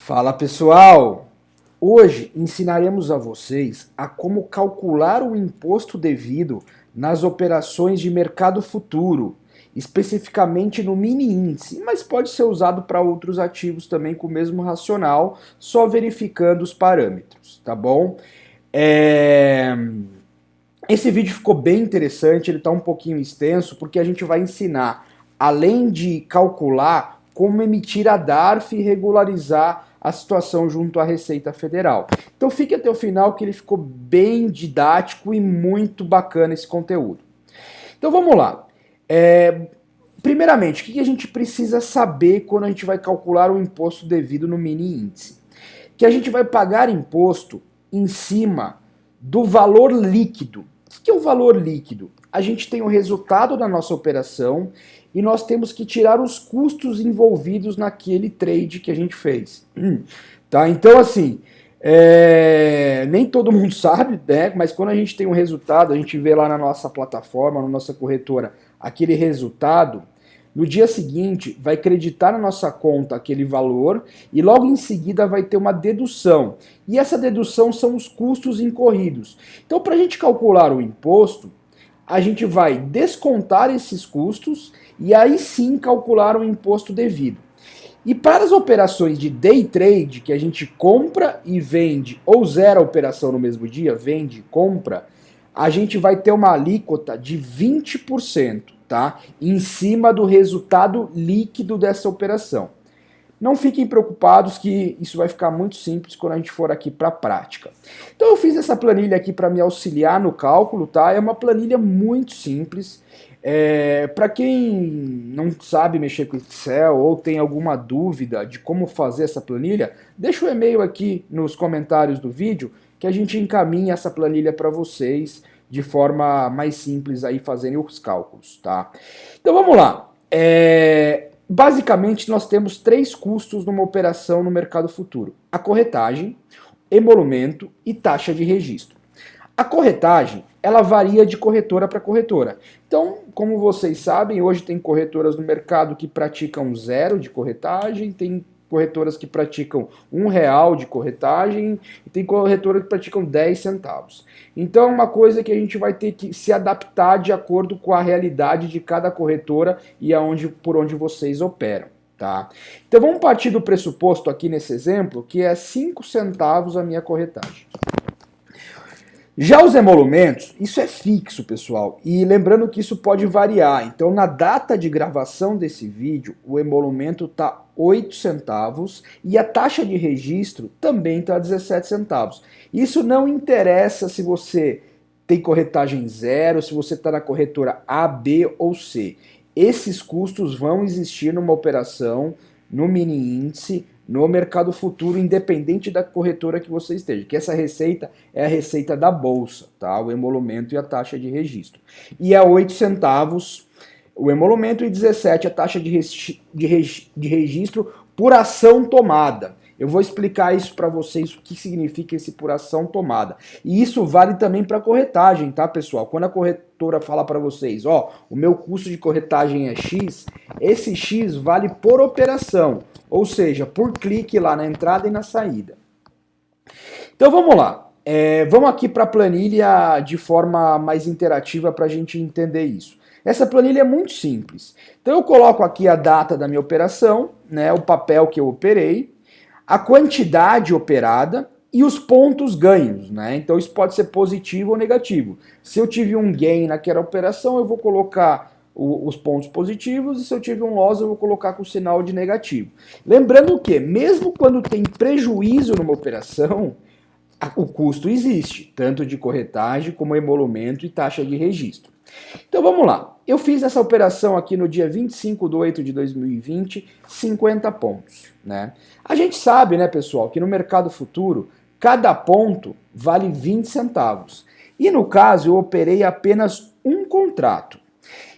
Fala pessoal! Hoje ensinaremos a vocês a como calcular o imposto devido nas operações de mercado futuro, especificamente no mini índice, mas pode ser usado para outros ativos também com o mesmo racional, só verificando os parâmetros, tá bom? É... Esse vídeo ficou bem interessante, ele está um pouquinho extenso, porque a gente vai ensinar, além de calcular, como emitir a DARF e regularizar a situação junto à Receita Federal. Então fique até o final que ele ficou bem didático e muito bacana esse conteúdo. Então vamos lá. Primeiramente, o que a gente precisa saber quando a gente vai calcular o imposto devido no mini índice? Que a gente vai pagar imposto em cima do valor líquido. O que é o valor líquido? A gente tem o resultado da nossa operação e nós temos que tirar os custos envolvidos naquele trade que a gente fez. Tá? Então, assim, nem todo mundo sabe, né? Mas quando a gente tem um resultado, a gente vê lá na nossa plataforma, na nossa corretora, aquele resultado, no dia seguinte vai creditar na nossa conta aquele valor e logo em seguida vai ter uma dedução. E essa dedução são os custos incorridos. Então, para a gente calcular o imposto, a gente vai descontar esses custos e aí sim calcular o imposto devido. E para as operações de day trade, que a gente compra e vende, ou zera a operação no mesmo dia, vende e compra, a gente vai ter uma alíquota de 20%, tá? Em cima do resultado líquido dessa operação. Não fiquem preocupados que isso vai ficar muito simples quando a gente for aqui para a prática. Então eu fiz essa planilha aqui para me auxiliar no cálculo, tá? É uma planilha muito simples. Para quem não sabe mexer com Excel ou tem alguma dúvida de como fazer essa planilha, deixa o e-mail aqui nos comentários do vídeo que a gente encaminha essa planilha para vocês de forma mais simples aí fazerem os cálculos, tá? Então vamos lá. Basicamente, nós temos três custos numa operação no mercado futuro: a corretagem, emolumento e taxa de registro. A corretagem, ela varia de corretora para corretora. Então, como vocês sabem, hoje tem corretoras no mercado que praticam zero de corretagem, tem corretoras que praticam R$ 1 de corretagem e tem corretoras que praticam 10 centavos. Então é uma coisa que a gente vai ter que se adaptar de acordo com a realidade de cada corretora e por onde vocês operam. Tá? Então vamos partir do pressuposto aqui nesse exemplo que é 5 centavos a minha corretagem. Já os emolumentos, isso é fixo, pessoal, e lembrando que isso pode variar. Então, na data de gravação desse vídeo, o emolumento está 8 centavos e a taxa de registro também está 17 centavos. Isso não interessa se você tem corretagem zero, se você está na corretora A, B ou C. Esses custos vão existir numa operação, no mini índice, no mercado futuro, independente da corretora que você esteja, que essa receita é a receita da bolsa, tá? O emolumento e a taxa de registro. E é 8 centavos o emolumento e 17 a taxa de registro por ação tomada. Eu vou explicar isso para vocês, o que significa esse por ação tomada. E isso vale também para corretagem, tá, pessoal? Quando a corretora fala para vocês, ó, o meu custo de corretagem é X, esse X vale por operação, ou seja, por clique lá na entrada e na saída. Então vamos lá. Vamos aqui para a planilha de forma mais interativa para a gente entender isso. Essa planilha é muito simples. Então eu coloco aqui a data da minha operação, né, o papel que eu operei, a quantidade operada e os pontos ganhos, né? Então isso pode ser positivo ou negativo. Se eu tive um gain naquela operação, eu vou colocar os pontos positivos, e se eu tive um loss, eu vou colocar com o sinal de negativo. Lembrando que, mesmo quando tem prejuízo numa operação, o custo existe, tanto de corretagem como emolumento e taxa de registro. Então vamos lá. Eu fiz essa operação aqui no dia 25/8/2020, 50 pontos, né? A gente sabe, né, pessoal, que no mercado futuro, cada ponto vale 20 centavos. E no caso, eu operei apenas um contrato.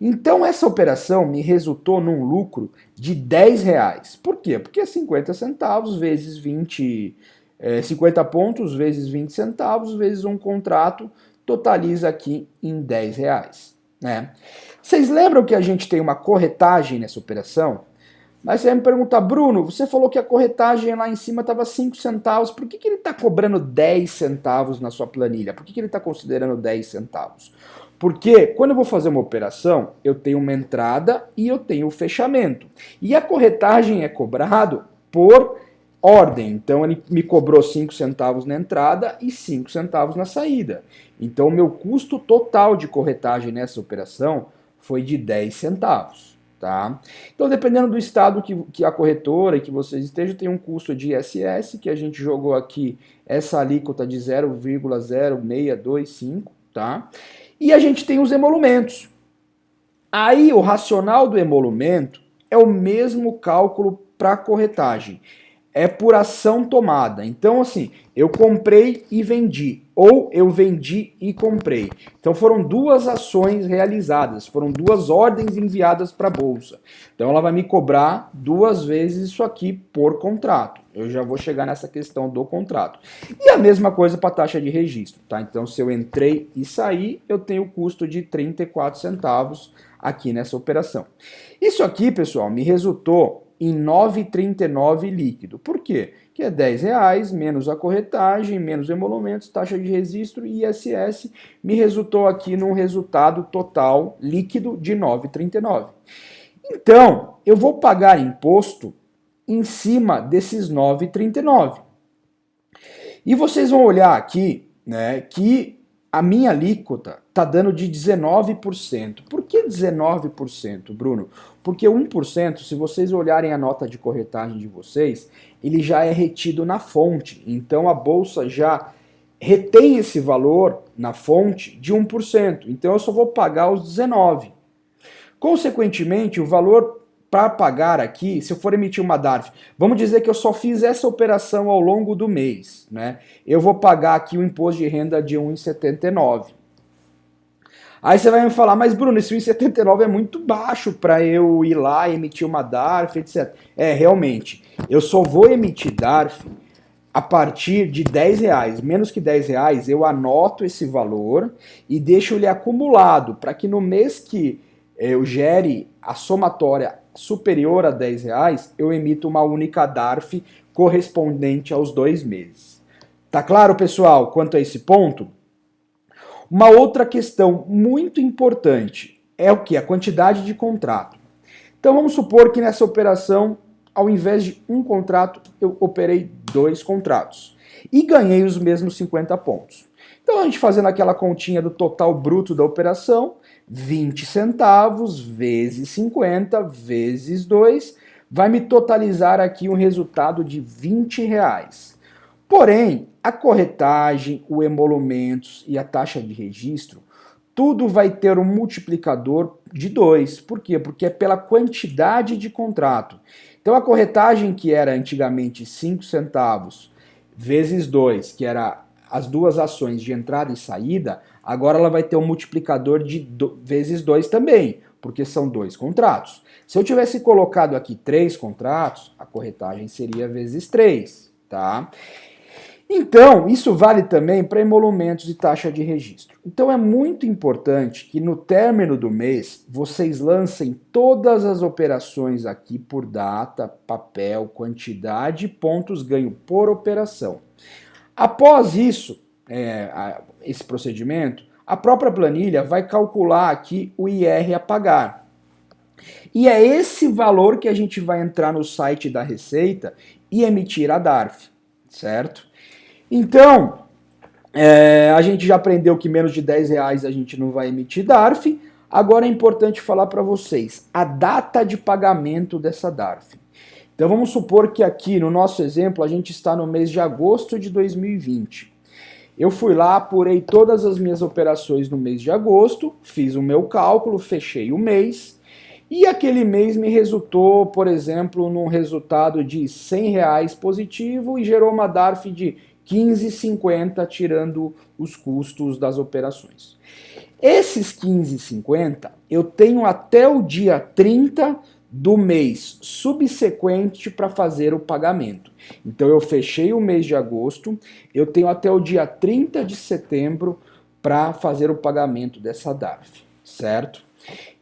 Então essa operação me resultou num lucro de R$ 10. Por quê? Porque 50 centavos vezes 50 pontos vezes 20 centavos vezes um contrato totaliza aqui em R$ 10, né? Vocês lembram que a gente tem uma corretagem nessa operação? Mas você vai me perguntar, Bruno, você falou que a corretagem lá em cima estava 5 centavos, por que, que ele está cobrando 10 centavos na sua planilha? Por que, que ele está considerando 10 centavos? Porque quando eu vou fazer uma operação, eu tenho uma entrada e eu tenho o fechamento. E a corretagem é cobrado por ordem. Então ele me cobrou 5 centavos na entrada e 5 centavos na saída. Então o meu custo total de corretagem nessa operação foi de 10 centavos. Tá? Então, dependendo do estado que a corretora e que vocês estejam, tem um custo de ISS, que a gente jogou aqui essa alíquota de 0,0625, tá? E a gente tem os emolumentos. Aí, o racional do emolumento é o mesmo cálculo para a corretagem. É por ação tomada. Então, assim, eu comprei e vendi, ou eu vendi e comprei. Então, foram duas ações realizadas, foram duas ordens enviadas para a bolsa. Então, ela vai me cobrar 2 vezes isso aqui por contrato. Eu já vou chegar nessa questão do contrato. E a mesma coisa para a taxa de registro, tá? Então, se eu entrei e saí, eu tenho o custo de 34 centavos aqui nessa operação. Isso aqui, pessoal, me resultou em 9,39 líquido. Por quê? Que é R$10 menos a corretagem, menos emolumentos, taxa de registro e ISS, me resultou aqui num resultado total líquido de 9,39. Então, eu vou pagar imposto em cima desses 9,39. E vocês vão olhar aqui, né, que a minha alíquota está dando de 19%. Por que 19%, Bruno? Porque 1%, se vocês olharem a nota de corretagem de vocês, ele já é retido na fonte. Então a bolsa já retém esse valor na fonte de 1%. Então eu só vou pagar os 19%. Consequentemente, o valor para pagar aqui, se eu for emitir uma DARF, vamos dizer que eu só fiz essa operação ao longo do mês, né? Eu vou pagar aqui o imposto de renda de 1,79. Aí você vai me falar, mas Bruno, esse 1,79 é muito baixo para eu ir lá e emitir uma DARF, etc. É, realmente, eu só vou emitir DARF a partir de R$10. Menos que R$10, eu anoto esse valor e deixo ele acumulado, para que no mês que eu gere a somatória superior a R$10, eu emito uma única DARF correspondente aos 2 meses. Tá claro, pessoal, quanto a esse ponto? Uma outra questão muito importante é o que? A quantidade de contrato. Então vamos supor que nessa operação, ao invés de um contrato, eu operei 2 contratos e ganhei os mesmos 50 pontos. Então a gente fazendo aquela continha do total bruto da operação, 20 centavos vezes 50 vezes 2, vai me totalizar aqui um resultado de R$20. Porém, a corretagem, o emolumentos e a taxa de registro, tudo vai ter um multiplicador de 2. Por quê? Porque é pela quantidade de contrato. Então a corretagem que era antigamente 5 centavos vezes 2, que era as duas ações de entrada e saída, agora ela vai ter um multiplicador de vezes 2 também, porque são 2 contratos. Se eu tivesse colocado aqui 3 contratos, a corretagem seria vezes 3, tá? Então, isso vale também para emolumentos e taxa de registro. Então é muito importante que no término do mês vocês lancem todas as operações aqui por data, papel, quantidade e pontos ganho por operação. Após isso, esse procedimento, a própria planilha vai calcular aqui o IR a pagar. E é esse valor que a gente vai entrar no site da Receita e emitir a DARF, certo? Então, a gente já aprendeu que menos de R$10 a gente não vai emitir DARF. Agora é importante falar para vocês a data de pagamento dessa DARF. Então vamos supor que aqui no nosso exemplo a gente está no mês de agosto de 2020. Eu fui lá, apurei todas as minhas operações no mês de agosto, fiz o meu cálculo, fechei o mês e aquele mês me resultou, por exemplo, num resultado de R$100 positivo e gerou uma DARF de 15,50 tirando os custos das operações. Esses 15,50 eu tenho até o dia 30 do mês subsequente para fazer o pagamento. Então eu fechei o mês de agosto, eu tenho até o dia 30 de setembro para fazer o pagamento dessa DARF, certo?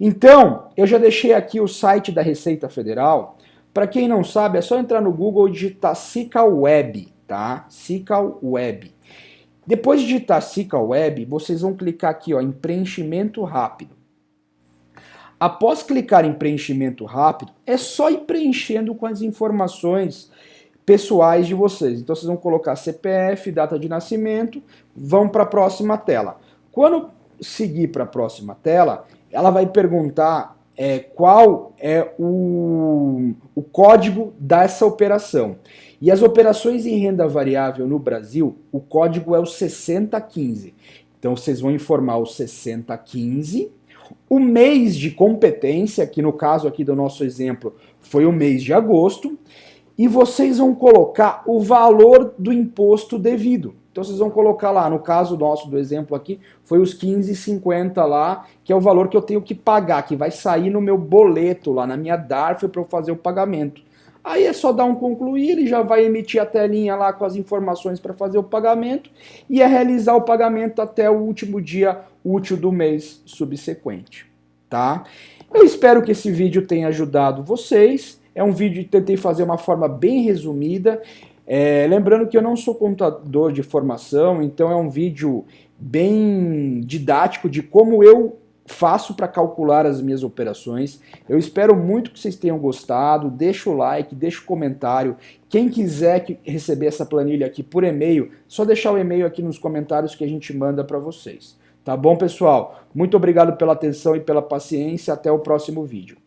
Então, eu já deixei aqui o site da Receita Federal Para quem não sabe, é só entrar no Google e digitar SQL Web, tá? SQL Web. Depois de digitar SQL Web, vocês vão clicar aqui, ó, em preenchimento rápido. Após clicar em preenchimento rápido, é só ir preenchendo com as informações pessoais de vocês. Então vocês vão colocar CPF, data de nascimento, vão para a próxima tela. Quando seguir para a próxima tela, ela vai perguntar qual é o código dessa operação. E as operações em renda variável no Brasil, o código é o 6015. Então vocês vão informar o 6015, o mês de competência, que no caso aqui do nosso exemplo foi o mês de agosto, e vocês vão colocar o valor do imposto devido. Então vocês vão colocar lá, no caso nosso do exemplo aqui, foi os 15,50 lá, que é o valor que eu tenho que pagar, que vai sair no meu boleto lá, na minha DARF para eu fazer o pagamento. Aí é só dar um concluir, ele já vai emitir a telinha lá com as informações para fazer o pagamento e é realizar o pagamento até o último dia útil do mês subsequente, tá? Eu espero que esse vídeo tenha ajudado vocês. É um vídeo que tentei fazer uma forma bem resumida. Lembrando que eu não sou contador de formação, então é um vídeo bem didático de como eu faço para calcular as minhas operações. Eu espero muito que vocês tenham gostado. Deixa o like, deixa o comentário. Quem quiser receber essa planilha aqui por e-mail, só deixar o e-mail aqui nos comentários que a gente manda para vocês. Tá bom, pessoal? Muito obrigado pela atenção e pela paciência. Até o próximo vídeo.